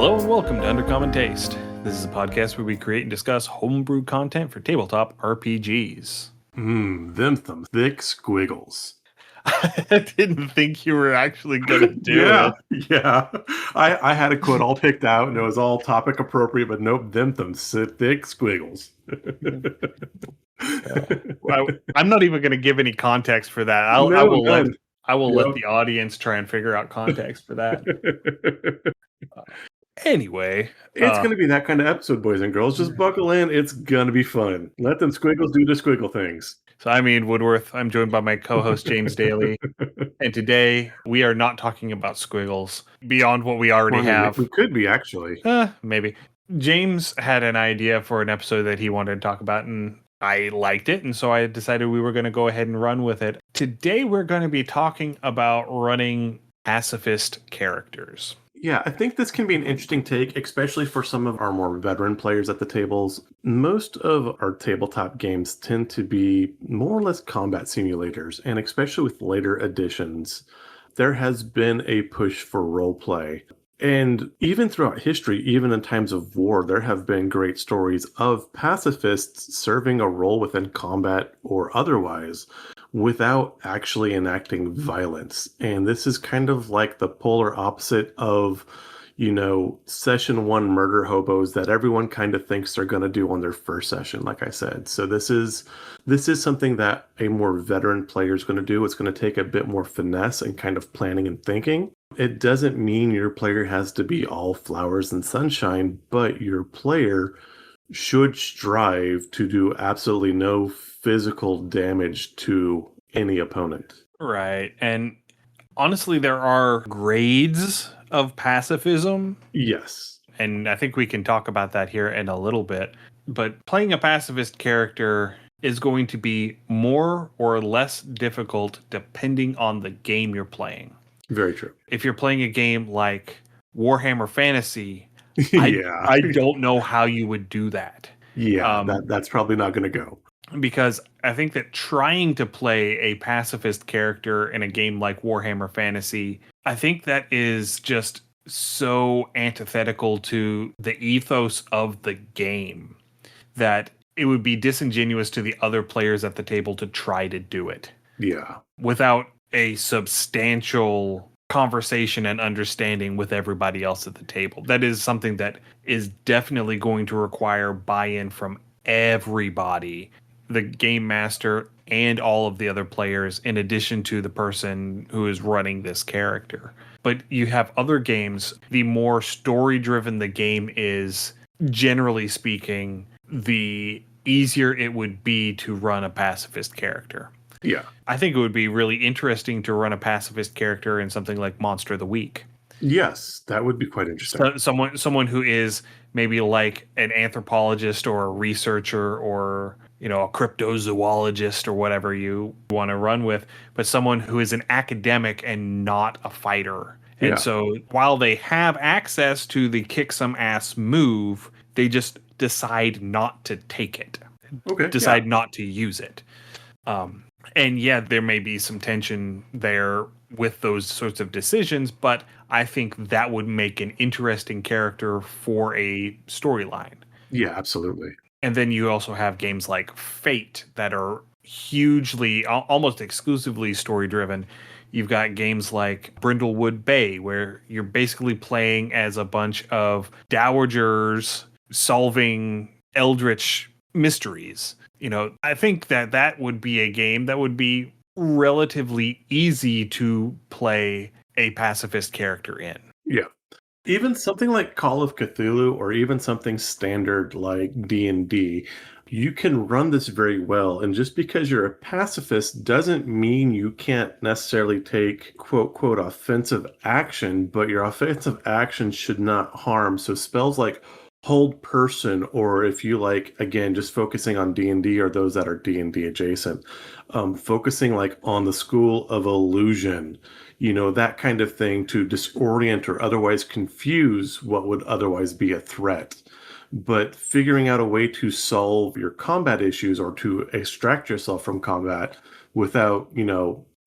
Hello and welcome to Undercommon Taste. This is a podcast where we create and discuss homebrew content for tabletop RPGs. Them some thick squiggles. I didn't think you were actually gonna do it. Yeah. I had a quote all picked out and it was all topic appropriate, but nope, them thick squiggles. I'm not even gonna give any context for that. I will let the audience try and figure out context for that. Anyway, it's going to be that kind of episode, boys and girls. Just buckle in. It's going to be fun. Let them squiggles do the squiggle things. So I'm Ian Woodworth. I'm joined by my co-host James Daly. And today we are not talking about squiggles beyond what we already have. We could be, actually. Maybe. James had an idea for an episode that he wanted to talk about, and I liked it, and so I decided we were going to go ahead and run with it. Today we're going to be talking about running pacifist characters. Yeah, I think this can be an interesting take, especially for some of our more veteran players at the tables. Most of our tabletop games tend to be more or less combat simulators, and especially with later editions, there has been a push for roleplay. And even throughout history, even in times of war, there have been great stories of pacifists serving a role within combat or otherwise without actually enacting violence. And this is kind of like the polar opposite of, session one murder hobos that everyone kind of thinks they're going to do on their first session, like I said. So this is something that a more veteran player is going to do. It's going to take a bit more finesse and kind of planning and thinking. It doesn't mean your player has to be all flowers and sunshine, but your player should strive to do absolutely no physical damage to any opponent. Right. And honestly, there are grades of pacifism. Yes. And I think we can talk about that here in a little bit. But playing a pacifist character is going to be more or less difficult depending on the game you're playing. Very true. If you're playing a game like Warhammer Fantasy, yeah. I don't know how you would do that. Yeah, that's probably not going to go. Because I think that trying to play a pacifist character in a game like Warhammer Fantasy, I think that is just so antithetical to the ethos of the game that it would be disingenuous to the other players at the table to try to do it. Yeah. Without a substantial conversation and understanding with everybody else at the table. That is something that is definitely going to require buy-in from everybody, the game master and all of the other players, in addition to the person who is running this character. But you have other games, the more story-driven the game is, generally speaking, the easier it would be to run a pacifist character. Yeah. I think it would be really interesting to run a pacifist character in something like Monster of the Week. Yes, that would be quite interesting. Someone who is maybe like an anthropologist or a researcher or, a cryptozoologist or whatever you want to run with, but someone who is an academic and not a fighter. And so while they have access to the kick some ass move, they just decide not to take it. Decide not to use it. And yeah, there may be some tension there with those sorts of decisions, but I think that would make an interesting character for a storyline. Yeah, absolutely. And then you also have games like Fate that are hugely, almost exclusively story-driven. You've got games like Brindlewood Bay, where you're basically playing as a bunch of dowagers solving eldritch mysteries. I think that would be a game that would be relatively easy to play a pacifist character in. Yeah. Even something like Call of Cthulhu or even something standard like D&D, you can run this very well. And just because you're a pacifist doesn't mean you can't necessarily take quote, quote, offensive action, but your offensive action should not harm. So spells like hold person, or if you like, again, just focusing on D&D or those that are D&D adjacent, focusing like on the school of illusion, that kind of thing to disorient or otherwise confuse what would otherwise be a threat. But figuring out a way to solve your combat issues or to extract yourself from combat without,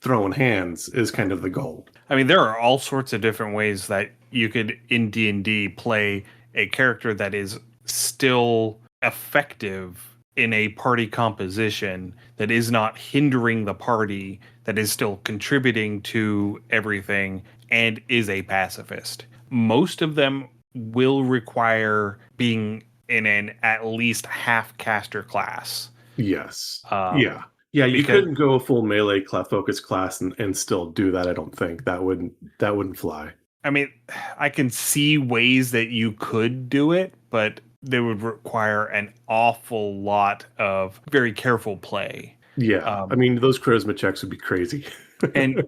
throwing hands is kind of the goal. I mean, there are all sorts of different ways that you could in D&D play a character that is still effective in a party composition, that is not hindering the party, that is still contributing to everything, and is a pacifist. Most of them will require being in an at least half caster class. Yes. Um, Yeah, you because couldn't go a full melee focus class and still do that, I don't think. That wouldn't fly. I mean, I can see ways that you could do it, but they would require an awful lot of very careful play. Yeah. I Um, mean, those charisma checks would be crazy. and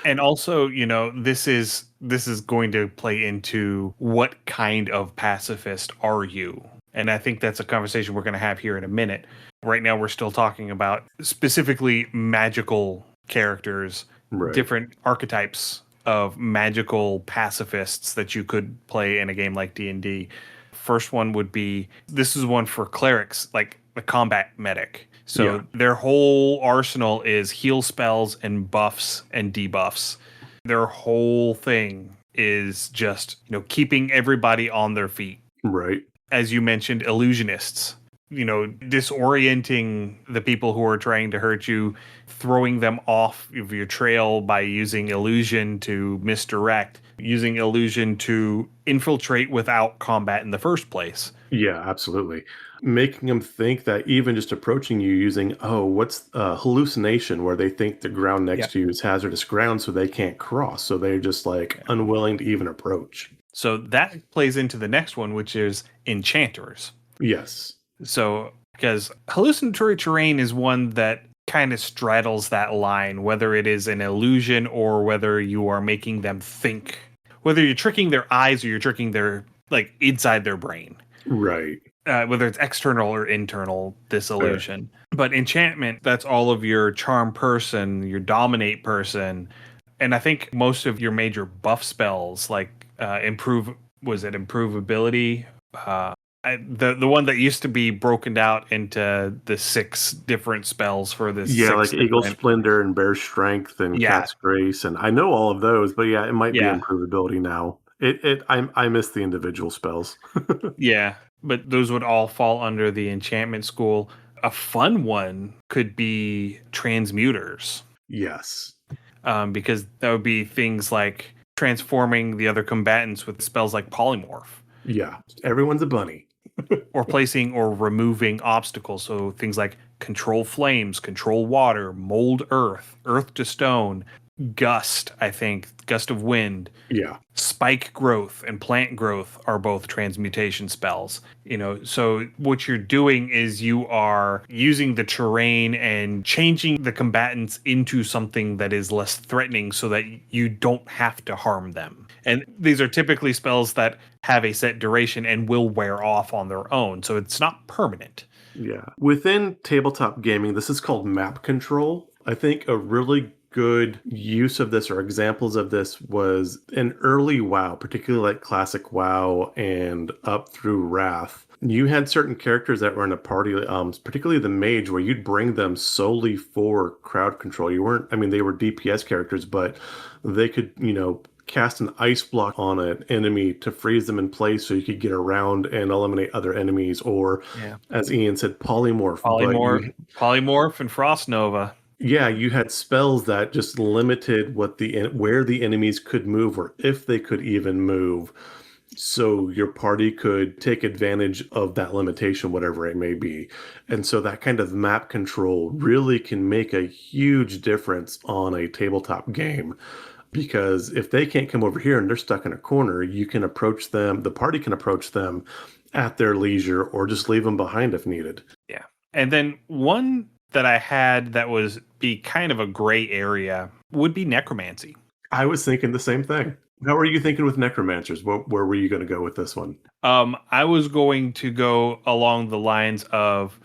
and also, this is going to play into what kind of pacifist are you? And I think that's a conversation we're going to have here in a minute. Right now, we're still talking about specifically magical characters, Right. different archetypes of magical pacifists that you could play in a game like D&D. First one would be, this is one for clerics, like the combat medic. So Yeah. their whole arsenal is heal spells and buffs and debuffs. Their whole thing is just, keeping everybody on their feet. Right. As you mentioned, illusionists, disorienting the people who are trying to hurt you, throwing them off of your trail by using illusion to misdirect, using illusion to infiltrate without combat in the first place. Yeah, absolutely. Making them think that even just approaching you using, what's hallucination, where they think the ground Yeah. next to you is hazardous ground, so they can't cross. So they're just unwilling to even approach. So that plays into the next one, which is enchanters. Yes. So, because hallucinatory terrain is one that kind of straddles that line, whether it is an illusion or whether you are making them think, whether you're tricking their eyes or you're tricking their, inside their brain. Right. Whether it's external or internal, this illusion. But enchantment, that's all of your charm person, your dominate person. And I think most of your major buff spells, improvability? The one that used to be broken out into the 6 different spells for this. Yeah, like Eagle Splendor and Bear Strength and Cat's Grace, and I know all of those, but yeah, it might be improvability now. I miss the individual spells. Yeah, but those would all fall under the enchantment school. A fun one could be transmuters. Yes. Because that would be things like transforming the other combatants with spells like polymorph. Yeah, everyone's a bunny. Or placing or removing obstacles. So things like control flames, control water, mold earth, earth to stone, gust of wind. Yeah. Spike growth and plant growth are both transmutation spells. So what you're doing is you are using the terrain and changing the combatants into something that is less threatening so that you don't have to harm them. And these are typically spells that have a set duration and will wear off on their own. So it's not permanent. Yeah. Within tabletop gaming, this is called map control. I think a really good use of this or examples of this was in early WoW, particularly like classic WoW and up through Wrath. You had certain characters that were in a party, particularly the mage, where you'd bring them solely for crowd control. They were DPS characters, but they could, cast an ice block on an enemy to freeze them in place so you could get around and eliminate other enemies. Or, as Ian said, polymorph. Polymorph and Frost Nova. Yeah, you had spells that just limited where the enemies could move or if they could even move. So your party could take advantage of that limitation, whatever it may be. And so that kind of map control really can make a huge difference on a tabletop game. Because if they can't come over here and they're stuck in a corner, you can approach them, the party can approach them at their leisure or just leave them behind if needed. Yeah. And then one that I had that was be kind of a gray area would be necromancy. I was thinking the same thing. How were you thinking with necromancers? Where were you going to go with this one? I was going to go along the lines of,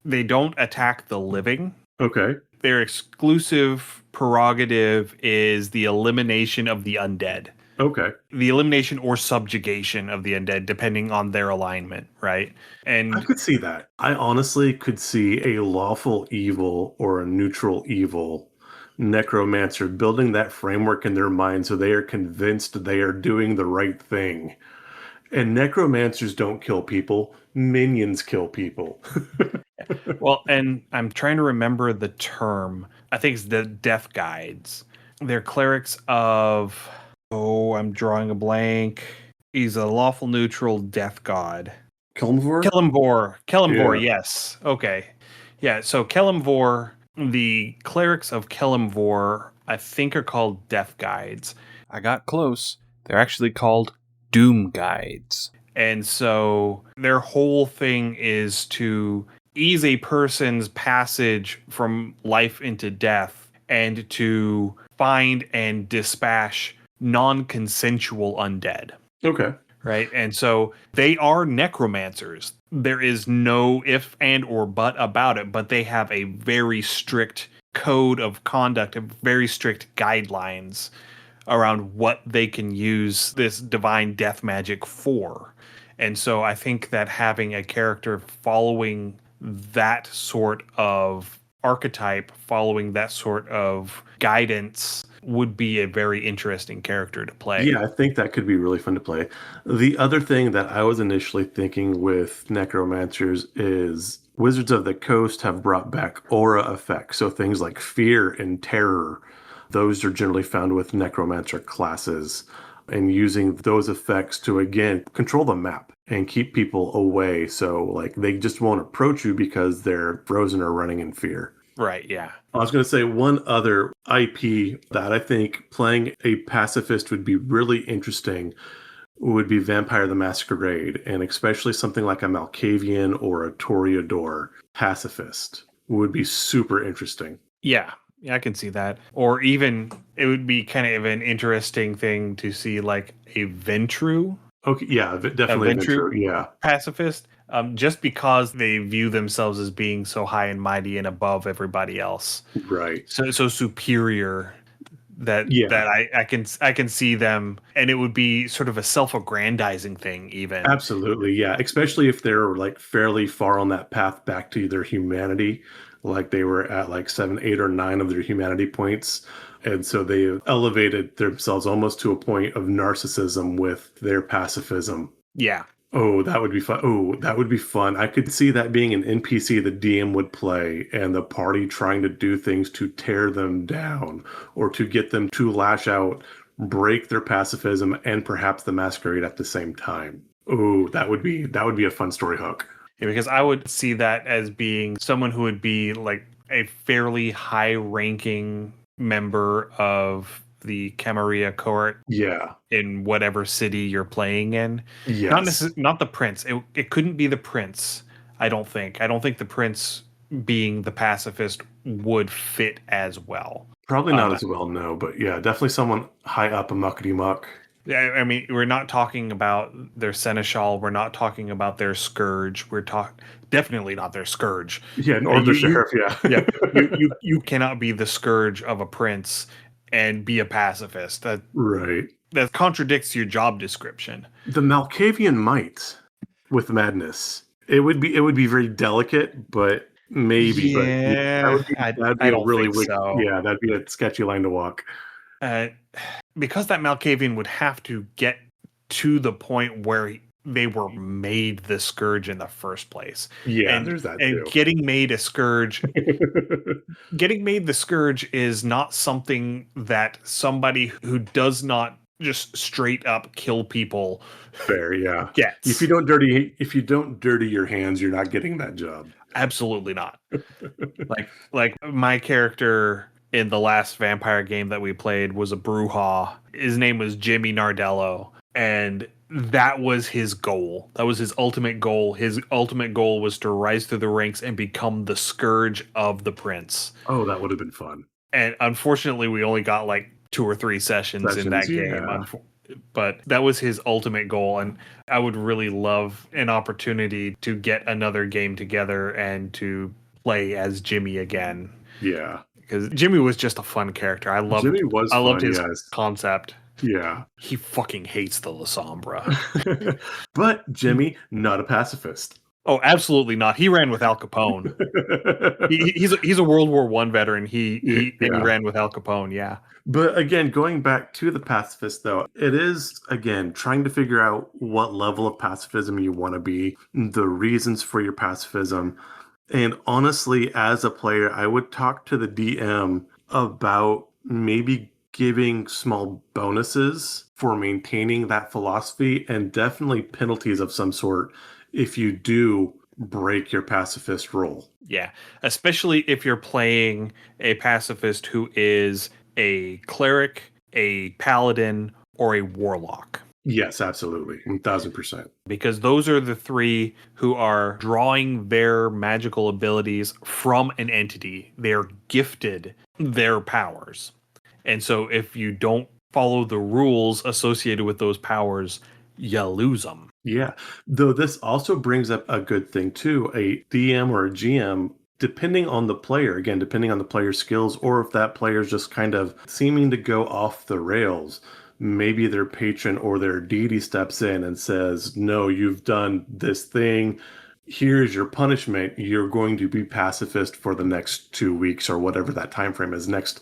they don't attack the living. Okay. Their exclusive prerogative is the elimination of the undead. Okay. The elimination or subjugation of the undead, depending on their alignment, right? And I could see that. I honestly could see a lawful evil or a neutral evil necromancer, building that framework in their mind so they are convinced they are doing the right thing. And necromancers don't kill people, minions kill people. Well, and I'm trying to remember the term. I think it's the death guides. They're clerics of. Oh, I'm drawing a blank. He's a lawful neutral death god. Kelmvor? Kelimvor, Yeah. yes. Okay. Yeah, so Kelimvor, the clerics of Kelimvor, I think are called death guides. I got close. They're actually called doom guides. And so their whole thing is to ease a person's passage from life into death and to find and dispatch non-consensual undead. Okay. Right. And so they are necromancers. There is no if and or but about it, but they have a very strict code of conduct, a very strict guidelines around what they can use this divine death magic for. And so I think that having a character following that sort of archetype, following that sort of guidance, would be a very interesting character to play. Yeah, I think that could be really fun to play. The other thing that I was initially thinking with necromancers is Wizards of the Coast have brought back aura effects. So things like fear and terror, those are generally found with necromancer classes. And using those effects to, again, control the map and keep people away. So, like, they just won't approach you because they're frozen or running in fear. Right, yeah. I was going to say one other IP that I think playing a pacifist would be really interesting would be Vampire the Masquerade, and especially something like a Malkavian or a Toreador pacifist would be super interesting. Yeah, I can see that. Or even it would be kind of an interesting thing to see like a Ventru. Okay, yeah, definitely Ventru, yeah. Pacifist. Just because they view themselves as being so high and mighty and above everybody else, right? So superior that I can see them, and it would be sort of a self-aggrandizing thing, even. Absolutely, yeah. Especially if they're like fairly far on that path back to their humanity, like they were at like 7, 8, or 9 of their humanity points. And so they elevated themselves almost to a point of narcissism with their pacifism. Yeah. Oh, that would be fun. Oh, that would be fun. I could see that being an NPC the DM would play and the party trying to do things to tear them down or to get them to lash out, break their pacifism and perhaps the masquerade at the same time. Oh, that would be a fun story hook. Yeah, because I would see that as being someone who would be like a fairly high-ranking member of the Camarilla court. Yeah. In whatever city you're playing in. Yes. Not the prince. It couldn't be the prince, I don't think. I don't think the prince being the pacifist would fit as well. Probably not as well, no. But yeah, definitely someone high up a muckety muck. Yeah, I mean, we're not talking about their seneschal. We're not talking about their scourge. We're definitely not their scourge. Yeah, or the sheriff. Yeah, You cannot be the scourge of a prince and be a pacifist. That contradicts your job description. The Malkavian might with madness. It would be very delicate, but maybe. Yeah, that'd be a really weak. So. Yeah, that'd be a sketchy line to walk. Because that Malkavian would have to get to the point where they were made the scourge in the first place. Yeah, and there's that and too. Getting made a scourge, getting made the scourge is not something that somebody who does not just straight up kill people. Fair, yeah. Gets. If you don't dirty your hands, you're not getting that job. Absolutely not. like my character in the last vampire game that we played was a Brujah. His name was Jimmy Nardello, and that was his goal. That was his ultimate goal. His ultimate goal was to rise through the ranks and become the scourge of the prince. Oh, that would have been fun. And unfortunately, we only got like 2 or 3 sessions in that game. But that was his ultimate goal, and I would really love an opportunity to get another game together and to play as Jimmy again. Yeah. Because Jimmy was just a fun character. I loved his concept. Yeah. He fucking hates the La Sombra. But Jimmy, not a pacifist. Oh, absolutely not. He ran with Al Capone. He's a World War I veteran. He Yeah. ran with Al Capone. Yeah. But again, going back to the pacifist, though, it is, again, trying to figure out what level of pacifism you want to be, the reasons for your pacifism. And honestly, as a player, I would talk to the DM about maybe giving small bonuses for maintaining that philosophy and definitely penalties of some sort if you do break your pacifist role. Yeah, especially if you're playing a pacifist who is a cleric, a paladin, or a warlock. Yes, absolutely. 1000%. Because those are the three who are drawing their magical abilities from an entity. They're gifted their powers. And so if you don't follow the rules associated with those powers, you lose them. Yeah. Though this also brings up a good thing too. A DM or a GM, depending on the player, again, depending on the player's skills, or if that player's just kind of seeming to go off the rails, maybe their patron or their deity steps in and says, no, you've done this thing. Here's your punishment. You're going to be pacifist for the next 2 weeks or whatever that time frame is, next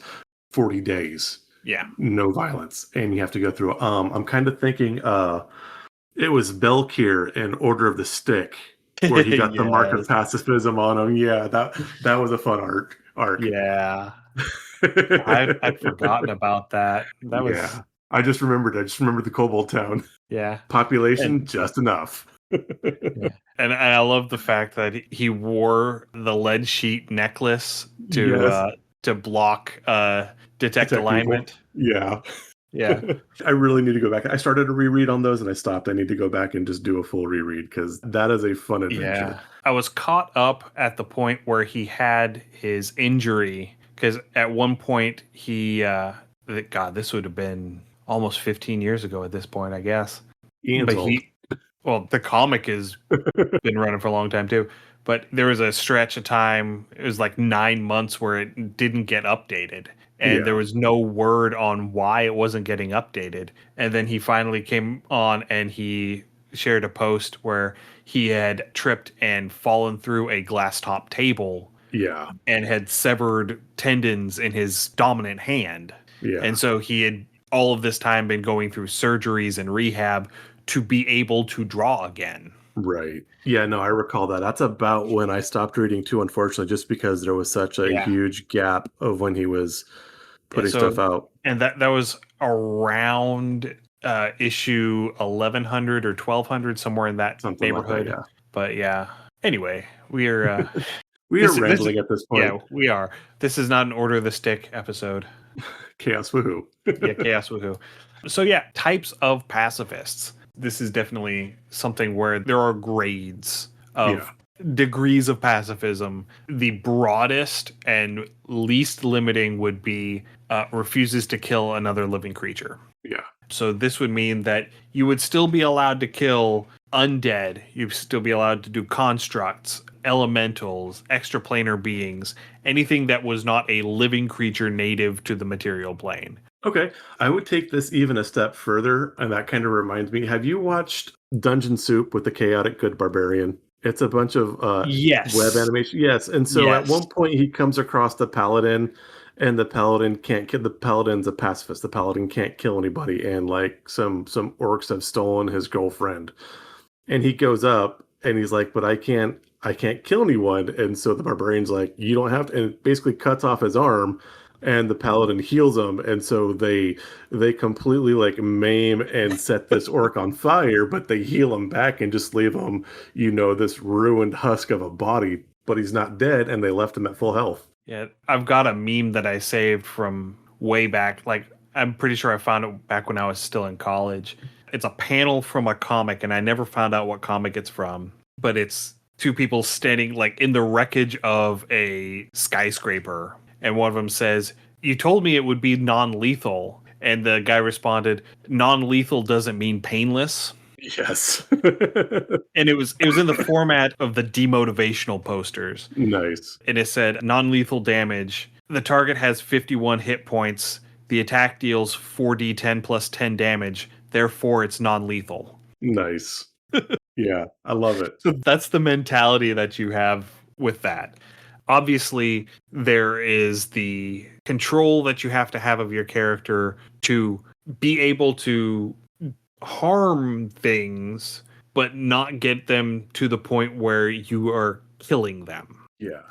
40 days. Yeah. No violence. And you have to go through. I'm kind of thinking it was Belkir in Order of the Stick, where he got the mark of Yes. pacifism on him. Yeah, that was a fun arc. Yeah. I'd forgotten about that. That was Yeah. I just remembered. I just remembered the Kobold town. yeah. Population, And just enough. yeah. And I love the fact that he wore the lead sheet necklace Yes. to block detect Detect evil. alignment. Yeah. Yeah. I really need to go back. I started a reread on those and I stopped. I need to go back and just do a full reread because that is a fun adventure. Yeah. I was caught up at the point where he had his injury because at one point God, this would have been almost 15 years ago at this point, I guess. Ian's But old. the comic has been running for a long time too. But there was a stretch of time, it was like 9 months where it didn't get updated. And Yeah. there was no word on why it wasn't getting updated. And then he finally came on and he shared a post where he had tripped and fallen through a glass top table Yeah. and had severed tendons in his dominant hand. Yeah. And so he had all of this time been going through surgeries and rehab to be able to draw again. Right. Yeah, no, I recall that. That's about when I stopped reading too, unfortunately, just because there was such a Yeah. huge gap of when he was putting so- stuff out. And that was around issue 1100 or 1200, somewhere in that Something like that, neighborhood. yeah. But yeah. Anyway, we are We This- are this- rambling at this point. yeah, we are. This is not an Order of the Stick episode. Chaos woohoo. Yeah, chaos woohoo. So yeah, types of pacifists. This is definitely something where there are grades of degrees of pacifism. The broadest and least limiting would be refuses to kill another living creature. Yeah. So this would mean that you would still be allowed to kill undead. You'd still be allowed to do constructs, elementals, extraplanar beings, anything that was not a living creature native to the material plane. Okay. I would take this even a step further, and that kind of reminds me. Have you watched Dungeon Soup with the Chaotic Good Barbarian? It's a bunch of Yes. web animation. Yes. And so at one point he comes across the paladin, and the paladin can't kill. The paladin's a pacifist. The paladin can't kill anybody, and like some orcs have stolen his girlfriend. And he goes up and he's like, but I can't kill anyone. And so the barbarian's like, you don't have to, and it basically cuts off his arm, and the paladin heals him. And so they completely like maim and set this orc on fire, but they heal him back and just leave him, this ruined husk of a body, but he's not dead, and they left him at full health. Yeah, I've got a meme that I saved from way back. Like, I'm pretty sure I found it back when I was still in college. It's a panel from a comic, and I never found out what comic it's from. But it's two people standing like in the wreckage of a skyscraper. And one of them says, "You told me it would be non-lethal." And the guy responded, "Non-lethal doesn't mean painless." Yes. And it was in the format of the demotivational posters. Nice. And it said non-lethal damage. The target has 51 hit points. The attack deals 4d10 plus 10 damage. Therefore, it's non-lethal. Nice. Yeah, I love it. So that's the mentality that you have with that. Obviously, there is the control that you have to have of your character to be able to harm things, but not get them to the point where you are killing them. Yeah.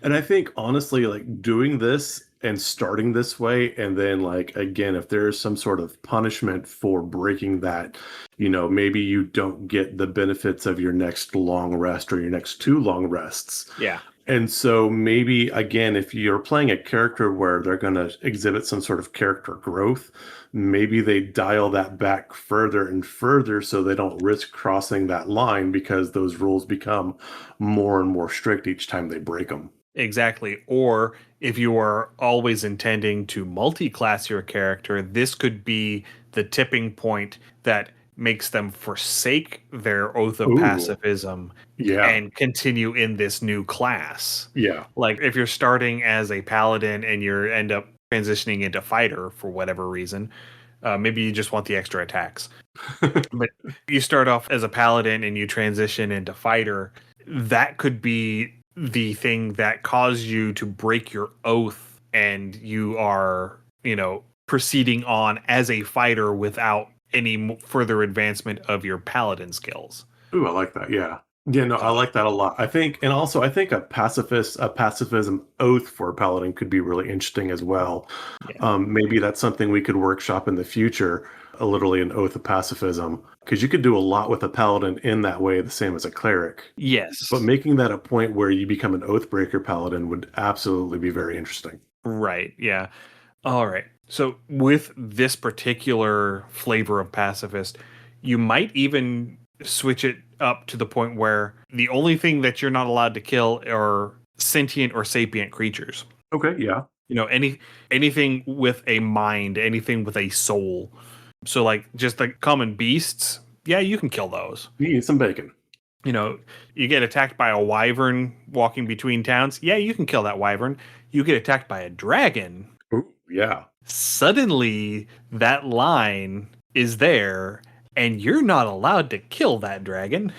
And I think honestly, like doing this and starting this way, and then like again, if there's some sort of punishment for breaking that, maybe you don't get the benefits of your next long rest or your next two long rests. Yeah. And so maybe again, if you're playing a character where they're going to exhibit some sort of character growth, maybe they dial that back further and further so they don't risk crossing that line because those rules become more and more strict each time they break them. Exactly. Or if you are always intending to multi-class your character, this could be the tipping point that makes them forsake their oath of Ooh, pacifism yeah, and continue in this new class. yeah. Like if you're starting as a paladin and you end up transitioning into fighter for whatever reason, maybe you just want the extra attacks. But you start off as a paladin and you transition into fighter, that could be the thing that caused you to break your oath and you are, proceeding on as a fighter without any further advancement of your paladin skills. Ooh, I like that. Yeah. Yeah, no, I Uh, like that a lot. I think a pacifism oath for a paladin could be really interesting as well. yeah. Maybe that's something we could workshop in the future, literally an oath of pacifism, because you could do a lot with a paladin in that way, the same as a cleric. But Yes. making that a point where you become an oathbreaker paladin would absolutely be very interesting. Right. Yeah. All right. So with this particular flavor of pacifist, you might even switch it up to the point where the only thing that you're not allowed to kill are sentient or sapient creatures. Okay, yeah. Anything with a mind, anything with a soul. So like just the common beasts, yeah, you can kill those. You need some bacon. You know, you get attacked by a wyvern walking between towns, yeah, you can kill that wyvern. You get attacked by a dragon, Ooh, yeah. suddenly that line is there and you're not allowed to kill that dragon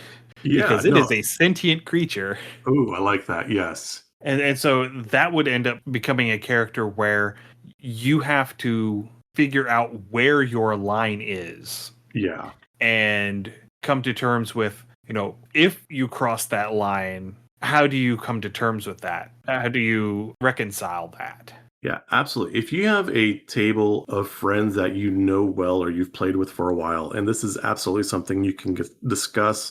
Yeah, because it is no. a sentient creature. Ooh, I like that. Yes. And so that would end up becoming a character where you have to figure out where your line is Yeah. and come to terms with, if you cross that line, how do you come to terms with that? How do you reconcile that? Yeah, absolutely. If you have a table of friends that you know well or you've played with for a while, and this is absolutely something you can discuss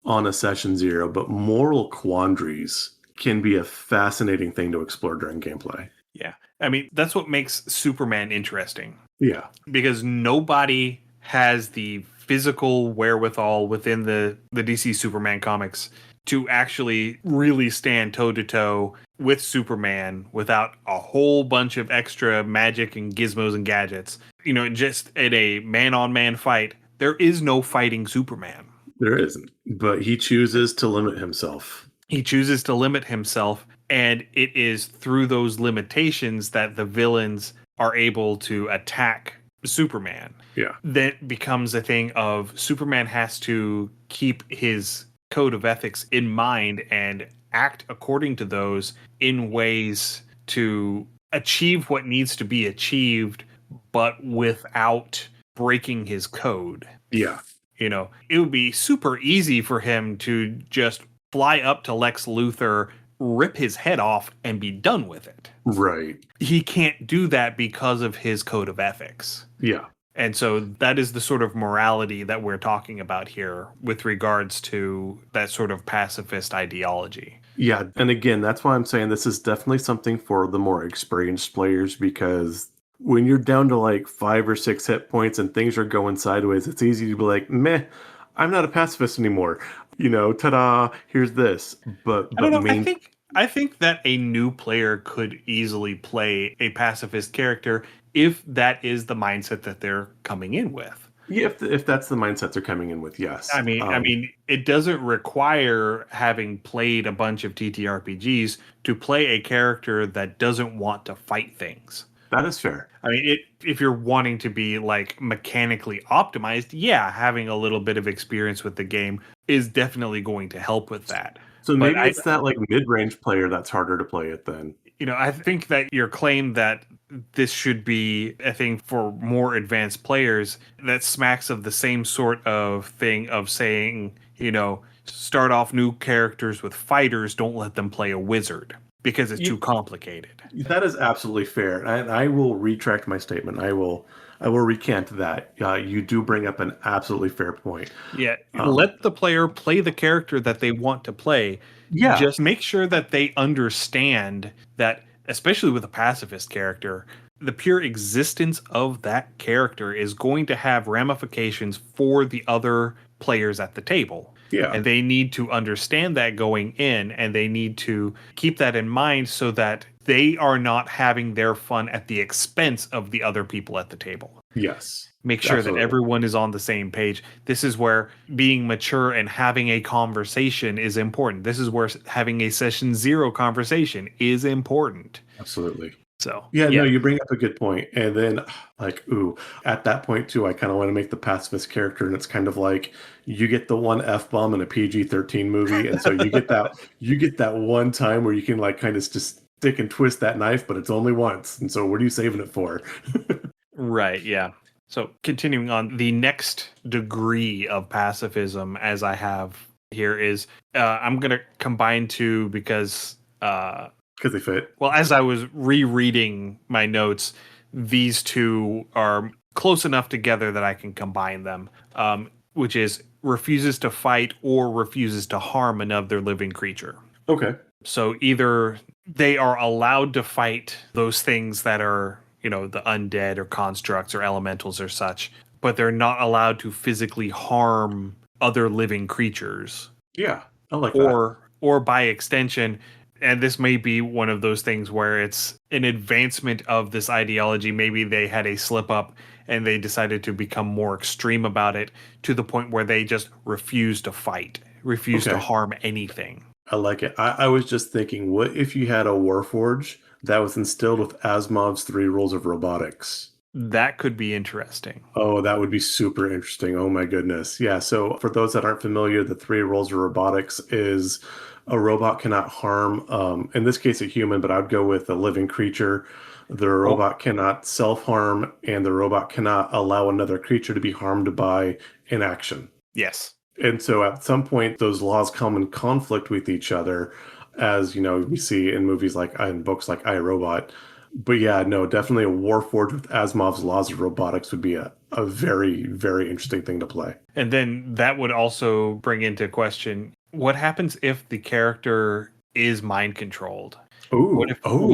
on a session zero, but moral quandaries can be a fascinating thing to explore during gameplay. Yeah. I mean, that's what makes Superman interesting Yeah, because nobody has the physical wherewithal within the DC Superman comics to actually really stand toe to toe with Superman without a whole bunch of extra magic and gizmos and gadgets. Just in a man on man fight, there is no fighting Superman. there isn't, but he chooses to limit himself. He chooses to limit himself, and it is through those limitations that the villains are able to attack Superman. Yeah, That becomes a thing of Superman has to keep his code of ethics in mind and act according to those in ways to achieve what needs to be achieved, but without breaking his code. yeah, It would be super easy for him to just fly up to Lex Luthor, rip his head off, and be done with it. right. He can't do that because of his code of ethics. Yeah, And so that is the sort of morality that we're talking about here with regards to that sort of pacifist ideology. yeah. And again, that's why I'm saying this is definitely something for the more experienced players because when you're down to like 5 or 6 hit points and things are going sideways, it's easy to be like, meh, I'm not a pacifist anymore. Ta-da, here's this. But I don't but know. main I think that a new player could easily play a pacifist character if that is the mindset that they're coming in with. yeah, if that's the mindset they're coming in with, yes. I mean, it doesn't require having played a bunch of TTRPGs to play a character that doesn't want to fight things. That is fair. I mean, if you're wanting to be like mechanically optimized, yeah, having a little bit of experience with the game is definitely going to help with that. So But maybe it's that like mid-range player that's harder to play it then. I think that your claim that this should be a thing for more advanced players, that smacks of the same sort of thing of saying, start off new characters with fighters, don't let them play a wizard because it's too complicated. That is absolutely fair, and I will retract my statement. I will recant that. You do bring up an absolutely fair point. Yeah, Um, let the player play the character that they want to play. yeah, Just make sure that they understand that, especially with a pacifist character, the pure existence of that character is going to have ramifications for the other players at the table. yeah, And they need to understand that going in, and they need to keep that in mind so that they are not having their fun at the expense of the other people at the table. yes, Make sure that absolutely. everyone is on the same page. This is where being mature and having a conversation is important. This is where having a session zero conversation is important. Absolutely. So, Yeah, no, yeah, you bring up a good point. And then, like, ooh, at that point, too, I kind of want to make the pacifist character. And it's kind of like you get the one F bomb in a PG-13 movie. And so you get that one time where you can, like, kind of just stick and twist that knife, but it's only once. And so, what are you saving it for? right. Yeah. So, continuing on, the next degree of pacifism, as I have here, is I'm going to combine two because Because they fit. well, as I was rereading my notes, these two are close enough together that I can combine them, which is refuses to fight or refuses to harm another living creature. Okay. So either they are allowed to fight those things that are, the undead or constructs or elementals or such, but they're not allowed to physically harm other living creatures, Yeah, I like that. or by extension, and this may be one of those things where it's an advancement of this ideology. Maybe they had a slip up and they decided to become more extreme about it to the point where they just refuse to fight, refuse to Okay. harm anything. I like it. I was just thinking, what if you had a Warforge that was instilled with Asimov's three rules of robotics? That could be interesting. Oh, that would be super interesting. Oh my goodness. Yeah, so for those that aren't familiar, the three rules of robotics is a robot cannot harm, in this case, a human, but I'd go with a living creature. The Oh, robot cannot self-harm, and the robot cannot allow another creature to be harmed by inaction. yes. And so at some point, those laws come in conflict with each other, as we see in movies like in books like I, Robot. But yeah, no, definitely a Warforged with Asimov's laws of robotics would be a very, very interesting thing to play. And then that would also bring into question what happens if the character is mind controlled? What Ooh, if oh,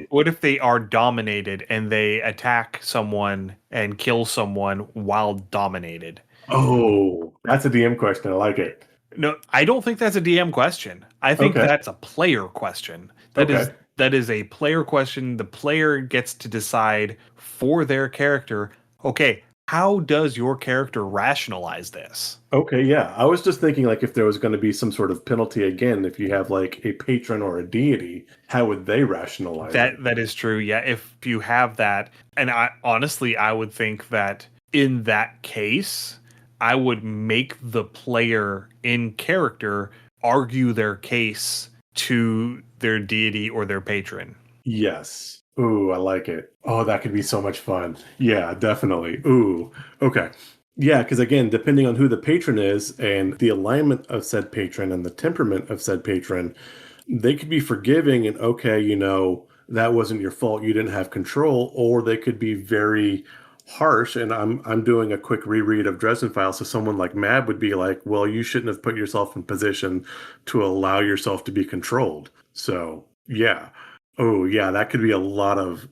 what if they are dominated and they attack someone and kill someone while dominated? oh, that's a DM question. I like it. No, I don't think that's a DM question. I think Okay, that's a player question. That is okay, that is a player question. The player gets to decide for their character, okay, how does your character rationalize this? okay. Yeah, I was just thinking like if there was going to be some sort of penalty again, if you have like a patron or a deity, how would they rationalize it? That is true. Yeah, if you have that, and I honestly I would think that in that case, I would make the player in character argue their case to their deity or their patron. Yes. Ooh, I like it. Oh, that could be so much fun. Yeah, definitely. Ooh, okay. Yeah, because again, depending on who the patron is and the alignment of said patron and the temperament of said patron, they could be forgiving and okay, that wasn't your fault. You didn't have control, or they could be very harsh. And I'm doing a quick reread of Dresden Files, so someone like Mab would be like, "Well, you shouldn't have put yourself in position to allow yourself to be controlled." So yeah. Oh yeah, that could be a lot of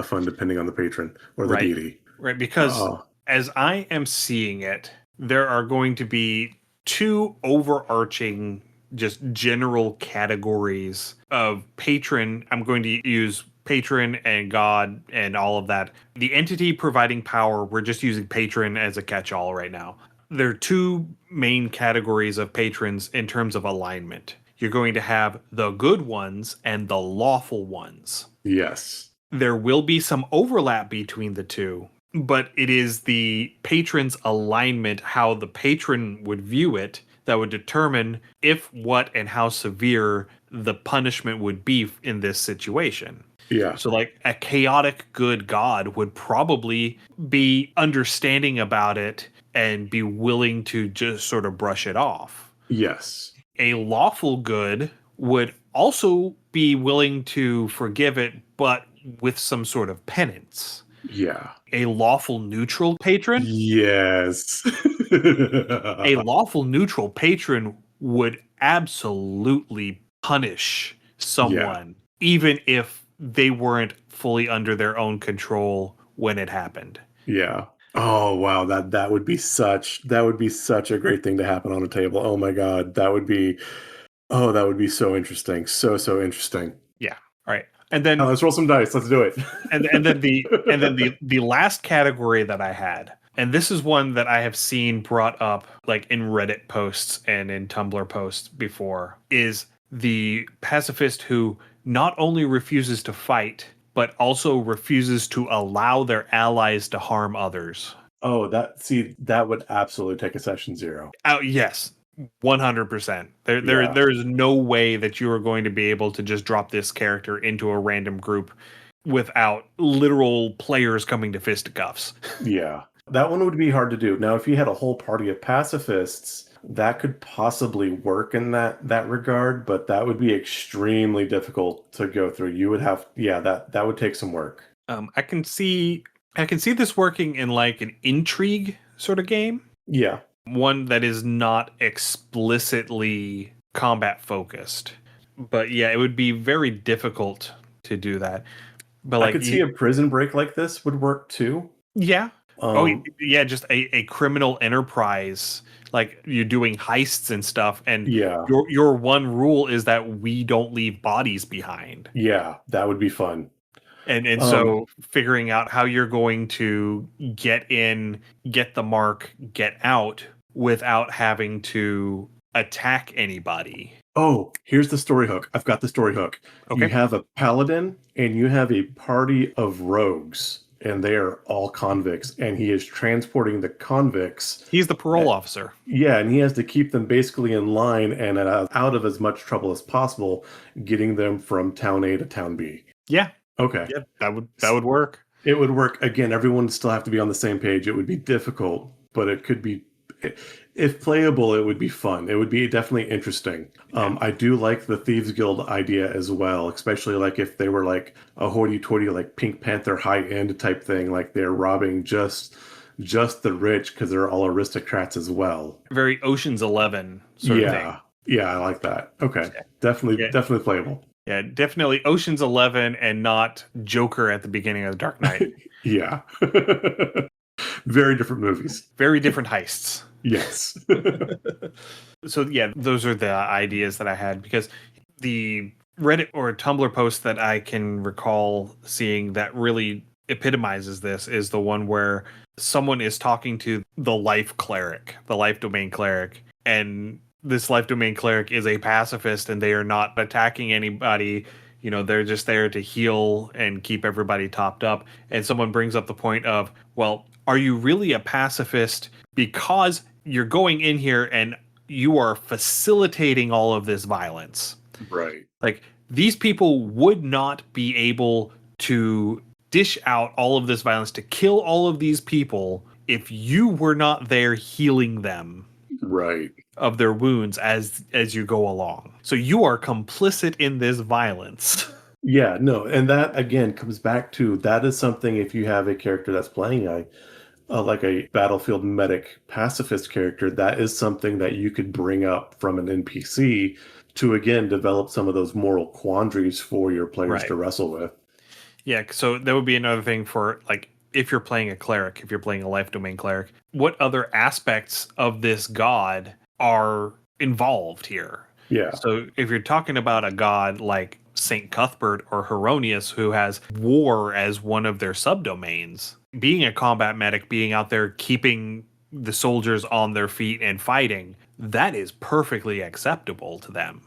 fun depending on the patron or the Right. deity. Right. Because Oh, as I am seeing it, there are going to be two overarching, just general categories of patron. I'm going to use patron and God and all of that. The entity providing power, we're just using patron as a catch all right now. There are two main categories of patrons in terms of alignment. You're going to have the good ones and the lawful ones. yes. there will be some overlap between the two, but it is the patron's alignment, how the patron would view it, that would determine if, what, and how severe the punishment would be in this situation. Yeah. So, like, a chaotic good god would probably be understanding about it and be willing to just sort of brush it off. Yes. A lawful good would also be willing to forgive it, but with some sort of penance. Yeah. A lawful neutral patron? Yes. A lawful neutral patron would absolutely punish Yeah. someone, even if they weren't fully under their own control when it happened. Yeah. Oh wow, that would be such a great thing to happen on a table. Oh my god, that would be so interesting. So interesting. Yeah. All right. And Now then let's roll some dice. Let's do it. the last category that I had, and this is one that I have seen brought up like in Reddit posts and in Tumblr posts before, is the pacifist who not only refuses to fight, but also refuses to allow their allies to harm others. Oh, that would absolutely take a session 0. Oh, yes. 100%. Yeah. There is no way that you are going to be able to just drop this character into a random group without literal players coming to fisticuffs. Yeah. That one would be hard to do. Now, if you had a whole party of pacifists, that could possibly work in that regard, but that would be extremely difficult to go through. You would have, yeah, that would take some work. I can see this working in like an intrigue sort of game. Yeah. One that is not explicitly combat focused. But yeah, it would be very difficult to do that. But like, I could see a prison break like this would work too. Yeah. Yeah, just a criminal enterprise. Like you're doing heists and stuff, and Yeah. your one rule is that we don't leave bodies behind. Yeah, that would be fun. And so figuring out how you're going to get in, get the mark, get out without having to attack anybody. Oh, here's the story hook. I've got the story hook. Okay. You have a paladin and you have a party of rogues, and they are all convicts, and he is transporting the convicts. He's the parole officer. Yeah, and he has to keep them basically in line and out of as much trouble as possible, getting them from town A to town B. Yeah. Okay. Yeah, that would work. It would work. Again, everyone would still have to be on the same page. It would be difficult, but it could be, if playable, it would be fun. It would be definitely interesting. I do like the Thieves Guild idea as well, especially like if they were like a hoity-toity, like Pink Panther high-end type thing, like they're robbing just the rich because they're all aristocrats as well. Very Ocean's 11 sort of thing. Yeah, I like that. Okay, definitely playable. Yeah, definitely Ocean's 11 and not Joker at the beginning of The Dark Knight. Yeah. Very different movies. Very different heists. Yes. So yeah, those are the ideas that I had, because the Reddit or Tumblr post that I can recall seeing that really epitomizes this is the one where someone is talking to the life domain cleric, and this life domain cleric is a pacifist and they are not attacking anybody. You know, they're just there to heal and keep everybody topped up. And someone brings up the point of, well, are you really a pacifist because you're going in here and you are facilitating all of this violence? Right. Like, these people would not be able to dish out all of this violence, to kill all of these people, if you were not there healing them. Right. Of their wounds as you go along. So you are complicit in this violence. Yeah, no, and that again comes back to, that is something, if you have a character that's playing like a battlefield medic pacifist character, that is something that you could bring up from an NPC to again develop some of those moral quandaries for your players to wrestle with. Yeah, so that would be another thing for, like, if you're playing a cleric, if you're playing a life domain cleric, what other aspects of this god are involved here? Yeah. So if you're talking about a god like Saint Cuthbert or Heronius, who has war as one of their subdomains, being a combat medic, being out there keeping the soldiers on their feet and fighting, that is perfectly acceptable to them.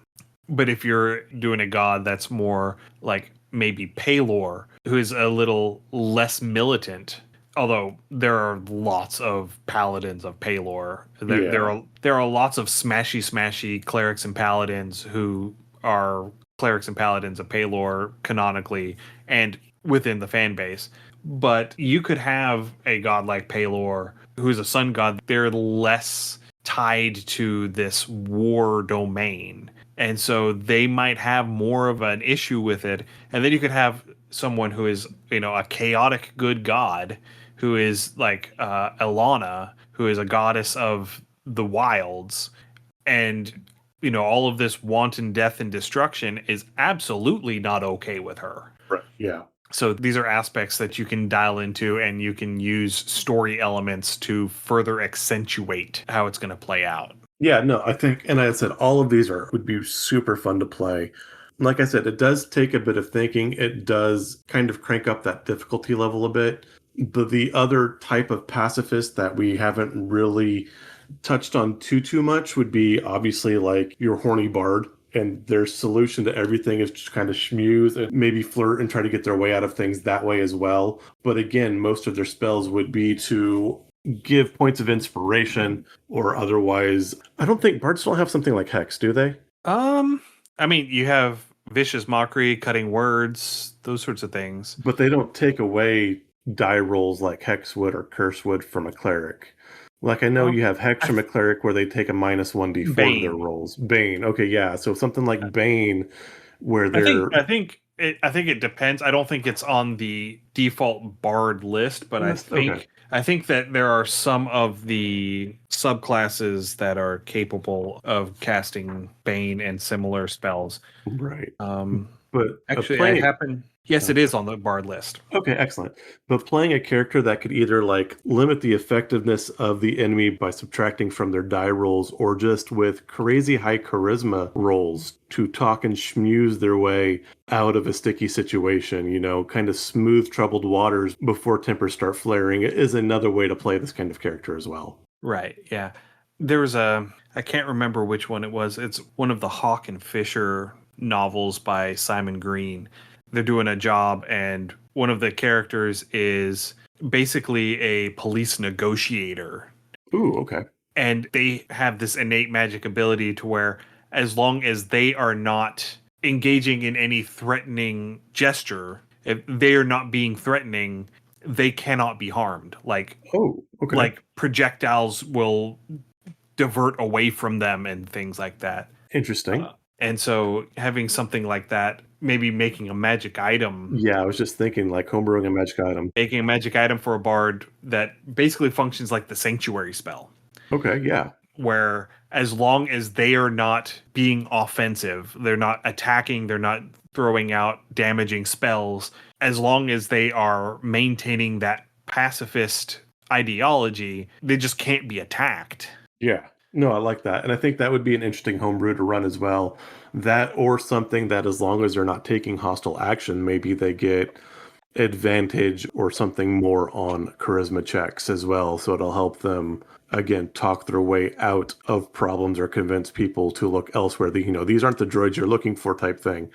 But if you're doing a god that's more like maybe Palor, who is a little less militant. Although there are lots of paladins of Palor, Yeah. there are lots of smashy clerics and paladins who are clerics and paladins of Palor canonically and within the fan base. But you could have a god like Palor, who's a sun god. They're less tied to this war domain, and so they might have more of an issue with it. And then you could have someone who is, a chaotic good god, who is like Ilana, who is a goddess of the wilds, and all of this wanton death and destruction is absolutely not okay with her. Right. Yeah. So these are aspects that you can dial into, and you can use story elements to further accentuate how it's going to play out. Yeah, no, I think, and I said all of these would be super fun to play. Like I said, it does take a bit of thinking. It does kind of crank up that difficulty level a bit. But the other type of pacifist that we haven't really touched on too much would be obviously like your horny bard. And their solution to everything is just kind of schmooze and maybe flirt and try to get their way out of things that way as well. But again, most of their spells would be to give points of inspiration or otherwise. I don't think bards don't have something like hex, do they? I mean, you have vicious mockery, cutting words, those sorts of things. But they don't take away die rolls like hex would or curse would from a cleric. Like I know you have hex from a cleric where they take a -1d4 to their rolls. Bane. Okay, yeah. So something like Bane where they're I think it depends. I don't think it's on the default bard list, but okay. I think that there are some of the subclasses that are capable of casting Bane and similar spells. Right. Um, But Actually, I playing happen. Yes, it is on the bard list. Okay, excellent. But playing a character that could either like limit the effectiveness of the enemy by subtracting from their die rolls or just with crazy high charisma rolls to talk and schmooze their way out of a sticky situation, kind of smooth troubled waters before tempers start flaring is another way to play this kind of character as well. Right. Yeah. There was I can't remember which one it was. It's one of the Hawk and Fisher novels by Simon Green. They're doing a job, and one of the characters is basically a police negotiator. Ooh, okay. And they have this innate magic ability to where, as long as they are not engaging in any threatening gesture, if they are not being threatening, they cannot be harmed. Oh, okay. Like projectiles will divert away from them and things like that. Interesting. And so having something like that, maybe making a magic item. Yeah, I was just thinking like homebrewing a magic item. Making a magic item for a bard that basically functions like the sanctuary spell. Okay, yeah. Where as long as they are not being offensive, they're not attacking, they're not throwing out damaging spells, as long as they are maintaining that pacifist ideology, they just can't be attacked. Yeah. No, I like that. And I think that would be an interesting homebrew to run as well. That or something that as long as they're not taking hostile action, maybe they get advantage or something more on charisma checks as well. So it'll help them, again, talk their way out of problems or convince people to look elsewhere. These aren't the droids you're looking for type thing.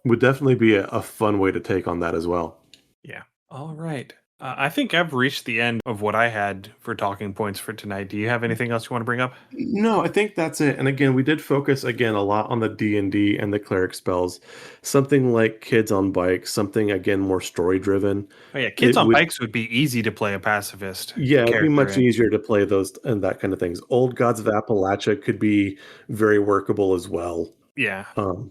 Would definitely be a fun way to take on that as well. Yeah. All right. I think I've reached the end of what I had for talking points for tonight. Do you have anything else you want to bring up? No, I think that's it. And again, we did focus again a lot on the D&D and the cleric spells. Something like Kids on Bikes, something again more story driven. Oh yeah, Kids on Bikes would be easy to play a pacifist. Yeah, it'd be much in. easier to play those and that kind of things. Old Gods of Appalachia could be very workable as well. Yeah.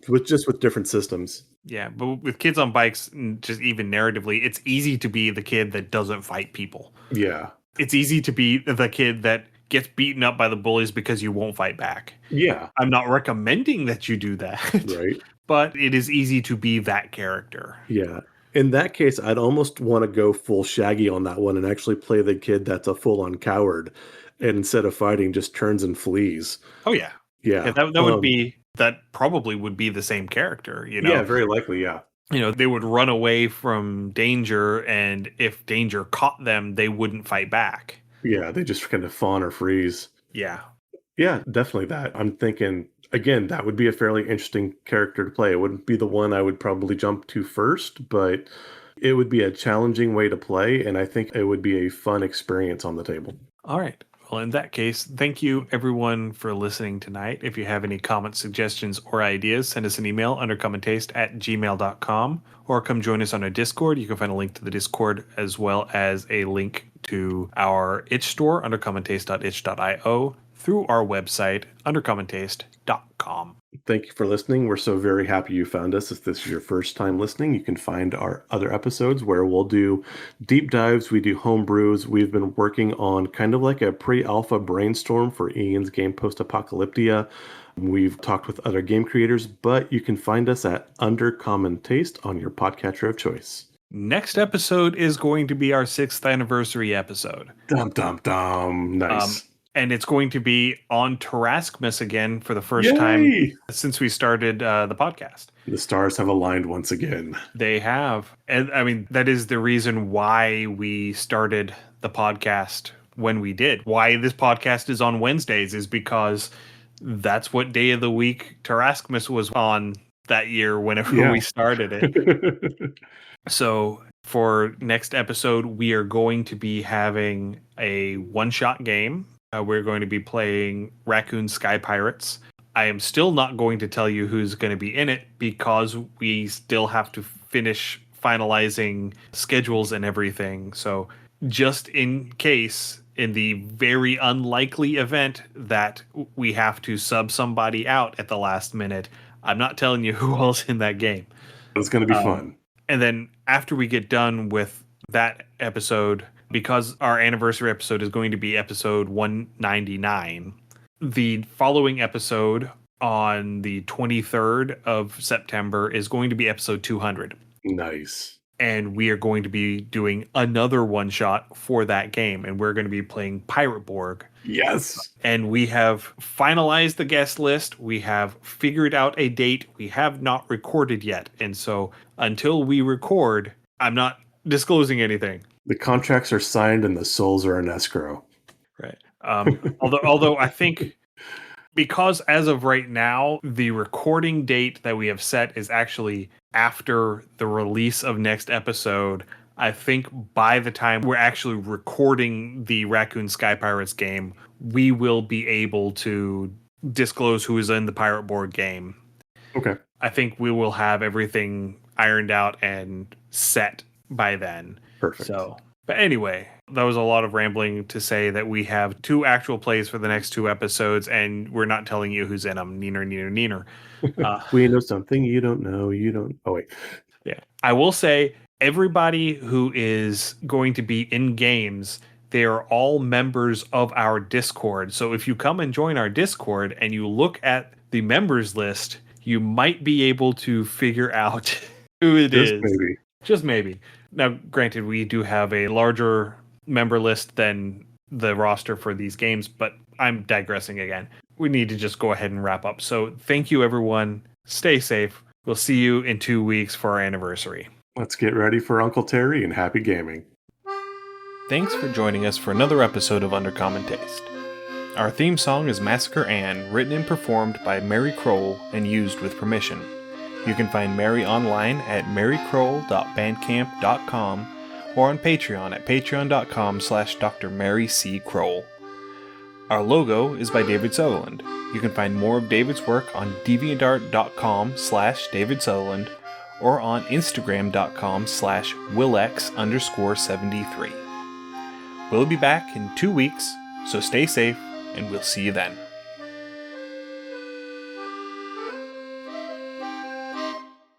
With different systems. Yeah, but with Kids on Bikes, just even narratively, it's easy to be the kid that doesn't fight people. Yeah. It's easy to be the kid that gets beaten up by the bullies because you won't fight back. Yeah. I'm not recommending that you do that. Right. But it is easy to be that character. Yeah. In that case, I'd almost want to go full Shaggy on that one and actually play the kid that's a full-on coward and instead of fighting just turns and flees. Oh, yeah. Yeah. That would be... That probably would be the same character, Yeah, very likely, yeah. They would run away from danger, and if danger caught them, they wouldn't fight back. Yeah, they just kind of fawn or freeze. Yeah. Yeah, definitely that. I'm thinking, again, that would be a fairly interesting character to play. It wouldn't be the one I would probably jump to first, but It would be a challenging way to play, and I think it would be a fun experience on the table. All right. Well, in that case, thank you everyone for listening tonight. If you have any comments, suggestions, or ideas, send us an email undercommentaste@gmail.com or come join us on our Discord. You can find a link to the Discord as well as a link to our itch store, undercommentaste.itch.io, through our website, undercommentaste.com. Thank you for listening. We're so very happy you found us. If this is your first time listening, you can find our other episodes where we'll do deep dives. We do home brews. We've been working on kind of like a pre-alpha brainstorm for Ian's game Post-Apocalyptia. We've talked with other game creators, but you can find us at Undercommon Taste on your podcatcher of choice. Next episode is going to be our 6th anniversary episode. Dum, dum, dum. Nice. And it's going to be on Terraskmas again for the first Yay! time since we started the podcast. The stars have aligned once again. They have. And I mean, that is the reason why we started the podcast when we did. Why this podcast is on Wednesdays is because that's what day of the week Terraskmas was on that year whenever we started it. So for next episode, we are going to be having a one-shot game. We're going to be playing Raccoon Sky Pirates. I am still not going to tell you who's going to be in it because we still have to finish finalizing schedules and everything. So just in case, in the very unlikely event that we have to sub somebody out at the last minute, I'm not telling you who else in that game. It's going to be fun. And then after we get done with that episode, because our anniversary episode is going to be episode 199, the following episode on the 23rd of September is going to be episode 200. Nice. And we are going to be doing another one shot for that game. And we're going to be playing Pirate Borg. Yes. And we have finalized the guest list. We have figured out a date. We have not recorded yet. And so until we record, I'm not disclosing anything. The contracts are signed and the souls are in escrow. Right. Although I think because as of right now, the recording date that we have set is actually after the release of next episode. I think by the time we're actually recording the Raccoon Sky Pirates game, we will be able to disclose who is in the Pirate Borg game. Okay. I think we will have everything ironed out and set by then. Perfect. So, but anyway, that was a lot of rambling to say that we have 2 actual plays for the next 2 episodes, and we're not telling you who's in them. Neener. We know something you don't know. You don't. Oh, wait. Yeah. I will say everybody who is going to be in games, they are all members of our Discord. So if you come and join our Discord and you look at the members list, you might be able to figure out who it is. Maybe. Just maybe. Now, granted, we do have a larger member list than the roster for these games, but I'm digressing again. We need to just go ahead and wrap up. So thank you, everyone. Stay safe. We'll see you in 2 weeks for our anniversary. Let's get ready for Uncle Terry and happy gaming. Thanks for joining us for another episode of Undercommon Taste. Our theme song is Massacre Ann, written and performed by Mary Kroll and used with permission. You can find Mary online at marykroll.bandcamp.com or on Patreon at patreon.com/Dr. Mary C. Kroll. Our logo is by David Sutherland. You can find more of David's work on deviantart.com/David Sutherland or on instagram.com/Willex_73. We'll be back in 2 weeks, so stay safe and we'll see you then.